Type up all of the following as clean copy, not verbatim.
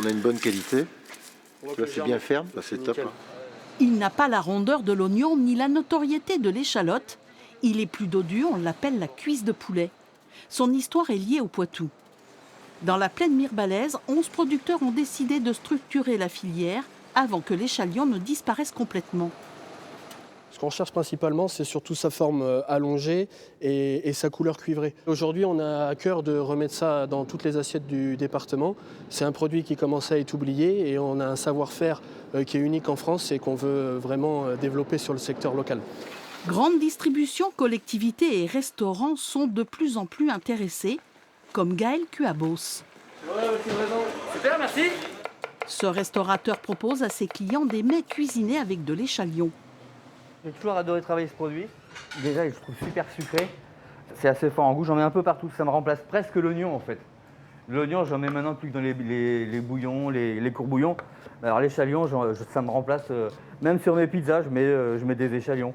On a une bonne qualité. Tu vois, c'est bien ferme, bah, c'est top. Hein. Il n'a pas la rondeur de l'oignon ni la notoriété de l'échalote. Il est plus dodu, on l'appelle la cuisse de poulet. Son histoire est liée au Poitou. Dans la plaine mirbalaise, 11 producteurs ont décidé de structurer la filière avant que l'échalion ne disparaisse complètement. Ce qu'on recherche principalement, c'est surtout sa forme allongée et sa couleur cuivrée. Aujourd'hui, on a à cœur de remettre ça dans toutes les assiettes du département. C'est un produit qui commence à être oublié et on a un savoir-faire qui est unique en France et qu'on veut vraiment développer sur le secteur local. Grande distribution, collectivités et restaurants sont de plus en plus intéressés, comme Gaël Cuabos. Super, merci. Ce restaurateur propose à ses clients des mets cuisinés avec de l'échalion. J'ai toujours adoré travailler ce produit. Déjà, je le trouve super sucré. C'est assez fort en goût, j'en mets un peu partout. Ça me remplace presque l'oignon en fait. L'oignon, j'en mets maintenant plus que dans les bouillons, les courbouillons. Alors l'échalion, ça me remplace. Même sur mes pizzas, je mets des échalions.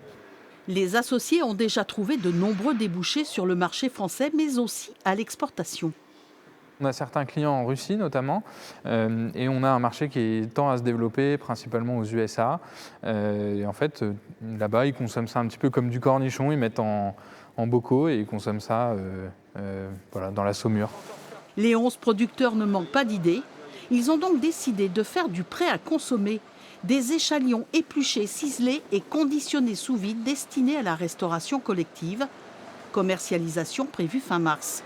Les associés ont déjà trouvé de nombreux débouchés sur le marché français, mais aussi à l'exportation. On a certains clients en Russie notamment, et on a un marché qui tend à se développer principalement aux USA. Et en fait, là-bas, ils consomment ça un petit peu comme du cornichon, ils mettent en bocaux et ils consomment ça voilà, dans la saumure. Les 11 producteurs ne manquent pas d'idées. Ils ont donc décidé de faire du prêt à consommer, des échalions épluchés, ciselés et conditionnés sous vide destinés à la restauration collective. Commercialisation prévue fin mars.